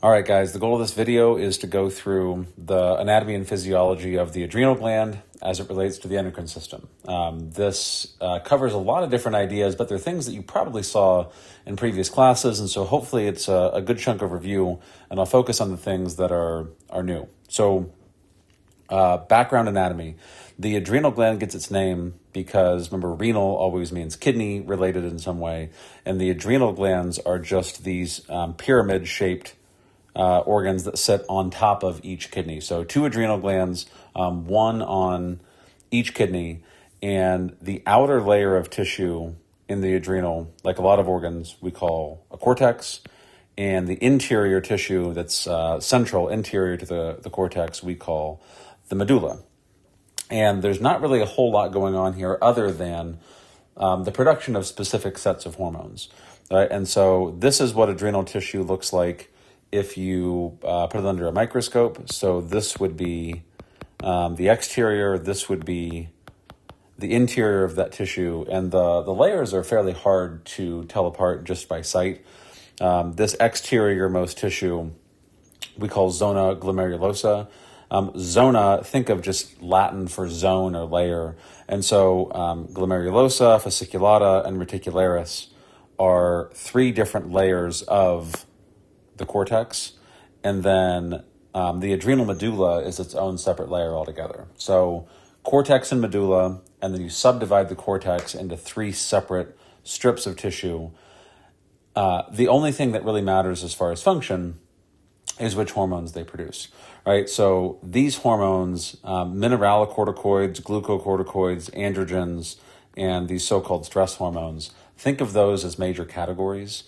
All right, guys, the goal of this video is to go through the anatomy and physiology of the adrenal gland as it relates to the endocrine system. This covers a lot of different ideas, but they're things that you probably saw in previous classes, and so hopefully it's a good chunk of review, and I'll focus on the things that are new. So, background anatomy. The adrenal gland gets its name because, remember, renal always means kidney related in some way, and the adrenal glands are just these pyramid-shaped organs that sit on top of each kidney. So 2 adrenal glands, one on each kidney, and the outer layer of tissue in the adrenal, like a lot of organs, we call a cortex, and the interior tissue that's central, interior to the cortex, we call the medulla. And there's not really a whole lot going on here other than the production of specific sets of hormones. Right? And so this is what adrenal tissue looks like if you put it under a microscope. So this would be the exterior, this would be the interior of that tissue, and the layers are fairly hard to tell apart just by sight. This exterior-most tissue we call zona glomerulosa. Zona, think of just Latin for zone or layer. And so glomerulosa, fasciculata, and reticularis are 3 different layers of the cortex, and then the adrenal medulla is its own separate layer altogether. So cortex and medulla, and then you subdivide the cortex into 3 separate strips of tissue. The only thing that really matters as far as function is which hormones they produce, right? So these hormones, mineralocorticoids, glucocorticoids, androgens, and these so-called stress hormones, think of those as major categories.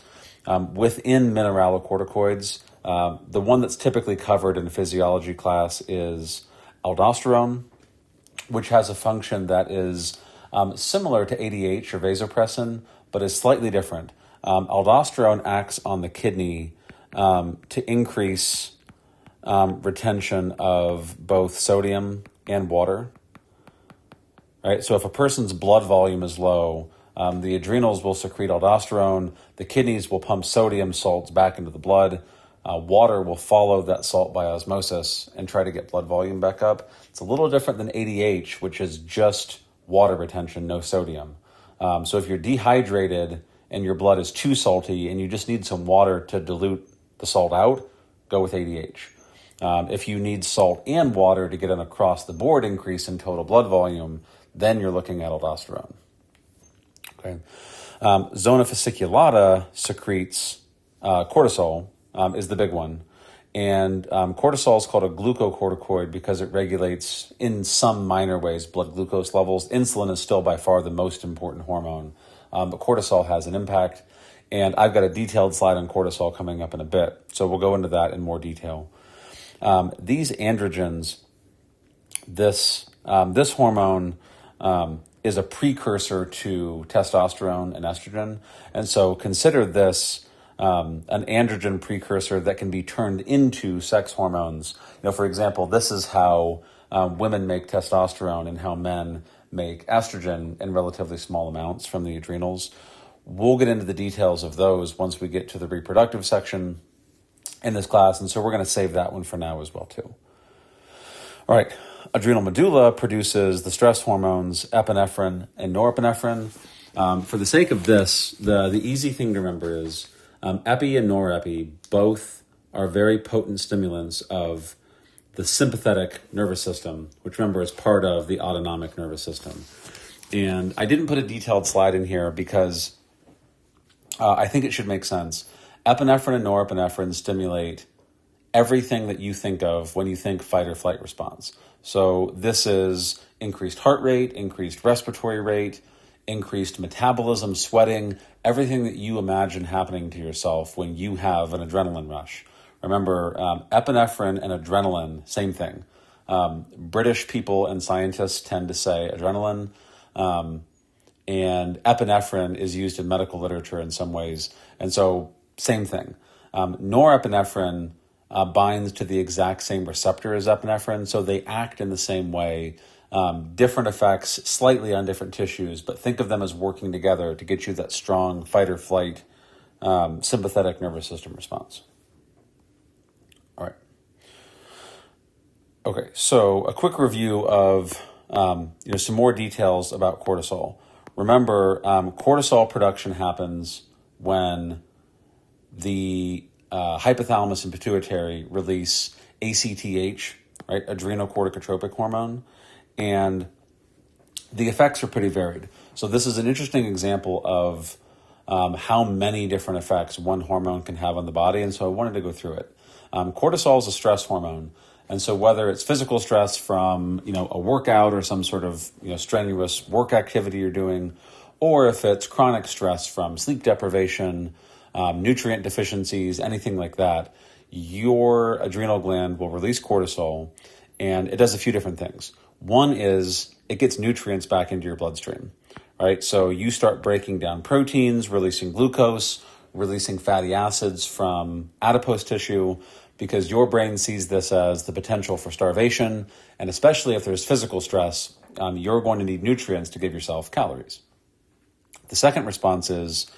Within mineralocorticoids, the one that's typically covered in a physiology class is aldosterone, which has a function that is similar to ADH or vasopressin, but is slightly different. Aldosterone acts on the kidney to increase retention of both sodium and water. Right? So if a person's blood volume is low, the adrenals will secrete aldosterone, the kidneys will pump sodium salts back into the blood, water will follow that salt by osmosis and try to get blood volume back up. It's a little different than ADH, which is just water retention, no sodium. So if you're dehydrated and your blood is too salty and you just need some water to dilute the salt out, go with ADH. If you need salt and water to get an across-the-board increase in total blood volume, then you're looking at aldosterone. Okay. Zona fasciculata secretes cortisol, is the big one. And cortisol is called a glucocorticoid because it regulates, in some minor ways, blood glucose levels. Insulin is still by far the most important hormone, but cortisol has an impact. And I've got a detailed slide on cortisol coming up in a bit, so we'll go into that in more detail. These androgens, this hormone is a precursor to testosterone and estrogen. And so consider this an androgen precursor that can be turned into sex hormones. For example, this is how women make testosterone and how men make estrogen in relatively small amounts from the adrenals. We'll get into the details of those once we get to the reproductive section in this class, and so we're going to save that one for now as well too. All right, adrenal medulla produces the stress hormones epinephrine and norepinephrine. For the sake of this, the easy thing to remember is epi and norepi both are very potent stimulants of the sympathetic nervous system, which remember is part of the autonomic nervous system. And I didn't put a detailed slide in here because I think it should make sense. Epinephrine and norepinephrine stimulate everything that you think of when you think fight or flight response. So this is increased heart rate, increased respiratory rate, increased metabolism, sweating, everything that you imagine happening to yourself when you have an adrenaline rush. Remember, epinephrine and adrenaline, same thing. British people and scientists tend to say adrenaline, and epinephrine is used in medical literature in some ways. And so, same thing. Norepinephrine binds to the exact same receptor as epinephrine, so they act in the same way. Different effects, slightly on different tissues, but think of them as working together to get you that strong fight or flight sympathetic nervous system response. Okay, so a quick review of some more details about cortisol. Remember, cortisol production happens when the hypothalamus and pituitary release ACTH, right, adrenocorticotropic hormone, and the effects are pretty varied. So this is an interesting example of how many different effects one hormone can have on the body, and so I wanted to go through it. Cortisol is a stress hormone, and so whether it's physical stress from a workout or some sort of strenuous work activity you're doing, or if it's chronic stress from sleep deprivation, nutrient deficiencies, anything like that, your adrenal gland will release cortisol, and it does a few different things. One is it gets nutrients back into your bloodstream, right? So you start breaking down proteins, releasing glucose, releasing fatty acids from adipose tissue, because your brain sees this as the potential for starvation, and especially if there's physical stress, you're going to need nutrients to give yourself calories. The second response is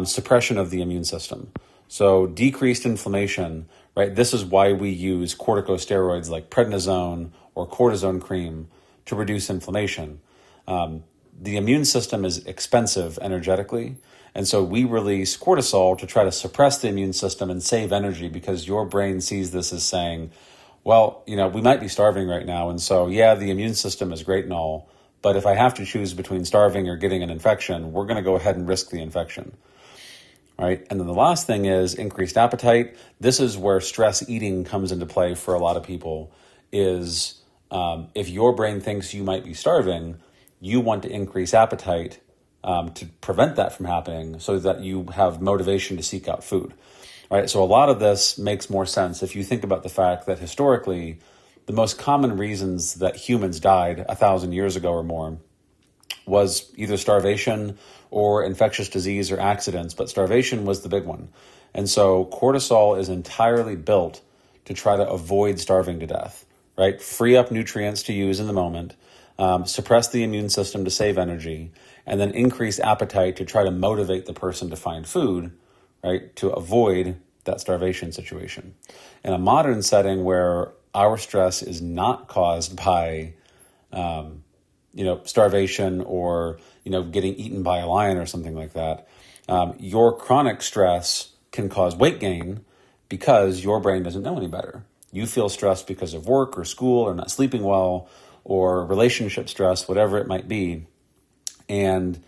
suppression of the immune system. So decreased inflammation, right? This is why we use corticosteroids like prednisone or cortisone cream to reduce inflammation. The immune system is expensive energetically, and so we release cortisol to try to suppress the immune system and save energy, because your brain sees this as saying, well, we might be starving right now, and so yeah, the immune system is great and all, but if I have to choose between starving or getting an infection, we're going to go ahead and risk the infection. Right? And then the last thing is increased appetite. This is where stress eating comes into play for a lot of people, is if your brain thinks you might be starving, you want to increase appetite to prevent that from happening, so that you have motivation to seek out food. Right? So a lot of this makes more sense if you think about the fact that historically, the most common reasons that humans died 1,000 years ago or more was either starvation or infectious disease or accidents, but starvation was the big one. And so cortisol is entirely built to try to avoid starving to death, right? Free up nutrients to use in the moment, suppress the immune system to save energy, and then increase appetite to try to motivate the person to find food, right, to avoid that starvation situation. In a modern setting where our stress is not caused by starvation or, getting eaten by a lion or something like that, your chronic stress can cause weight gain because your brain doesn't know any better. You feel stressed because of work or school or not sleeping well or relationship stress, whatever it might be. And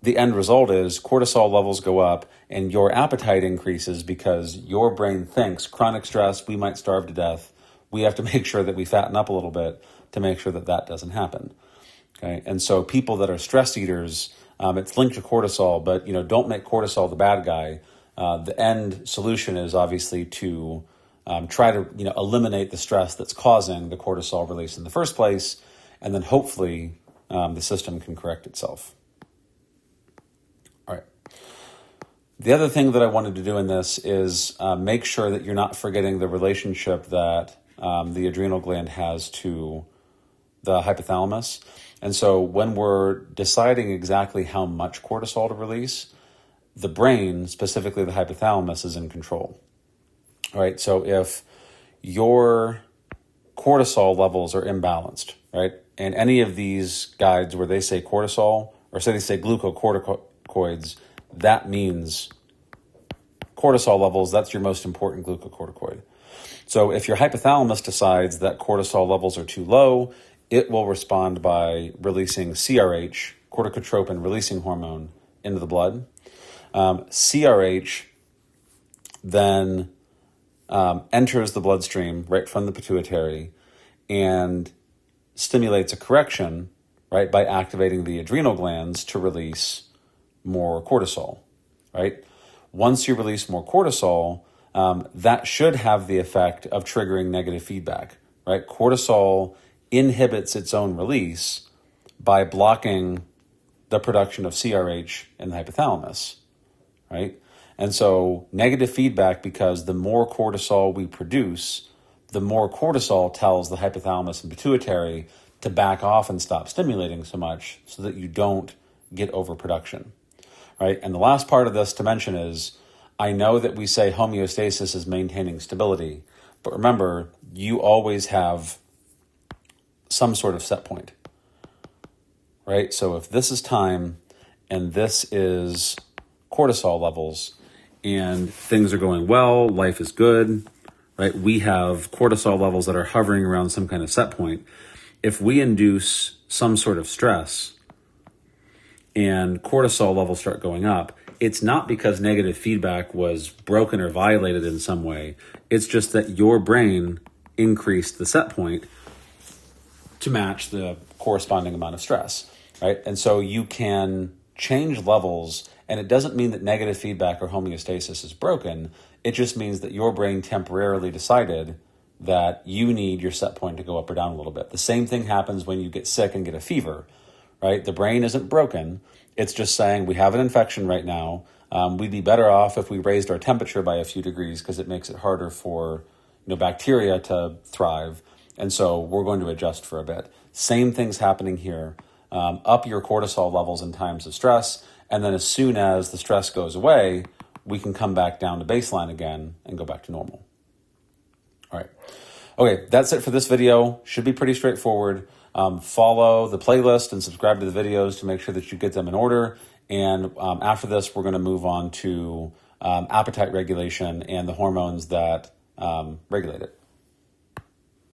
the end result is cortisol levels go up and your appetite increases because your brain thinks chronic stress, we might starve to death. We have to make sure that we fatten up a little bit to make sure that that doesn't happen. Okay, and so people that are stress eaters, it's linked to cortisol, but don't make cortisol the bad guy. The end solution is obviously to try to eliminate the stress that's causing the cortisol release in the first place, and then hopefully the system can correct itself. All right. The other thing that I wanted to do in this is make sure that you're not forgetting the relationship that the adrenal gland has to the hypothalamus. And so when we're deciding exactly how much cortisol to release, the brain, specifically the hypothalamus, is in control. All right, so if your cortisol levels are imbalanced, right, and any of these guides where they say cortisol, or say they say glucocorticoids, that means cortisol levels, that's your most important glucocorticoid. So if your hypothalamus decides that cortisol levels are too low, it will respond by releasing CRH, corticotropin releasing hormone, into the blood. CRH then enters the bloodstream right from the pituitary and stimulates a correction, right, by activating the adrenal glands to release more cortisol, right? Once you release more cortisol, that should have the effect of triggering negative feedback, right? Cortisol inhibits its own release by blocking the production of CRH in the hypothalamus, right? And so negative feedback, because the more cortisol we produce, the more cortisol tells the hypothalamus and pituitary to back off and stop stimulating so much so that you don't get overproduction, right? And the last part of this to mention is, I know that we say homeostasis is maintaining stability, but remember, you always have some sort of set point, right? So if this is time and this is cortisol levels and things are going well, life is good, right? We have cortisol levels that are hovering around some kind of set point. If we induce some sort of stress and cortisol levels start going up, it's not because negative feedback was broken or violated in some way. It's just that your brain increased the set point to match the corresponding amount of stress, right? And so you can change levels, and it doesn't mean that negative feedback or homeostasis is broken. It just means that your brain temporarily decided that you need your set point to go up or down a little bit. The same thing happens when you get sick and get a fever, right? The brain isn't broken. It's just saying we have an infection right now. We'd be better off if we raised our temperature by a few degrees because it makes it harder for bacteria to thrive. And so we're going to adjust for a bit. Same thing's happening here. Up your cortisol levels in times of stress. And then as soon as the stress goes away, we can come back down to baseline again and go back to normal. All right. Okay, that's it for this video. Should be pretty straightforward. Follow the playlist and subscribe to the videos to make sure that you get them in order. And after this, we're going to move on to appetite regulation and the hormones that regulate it.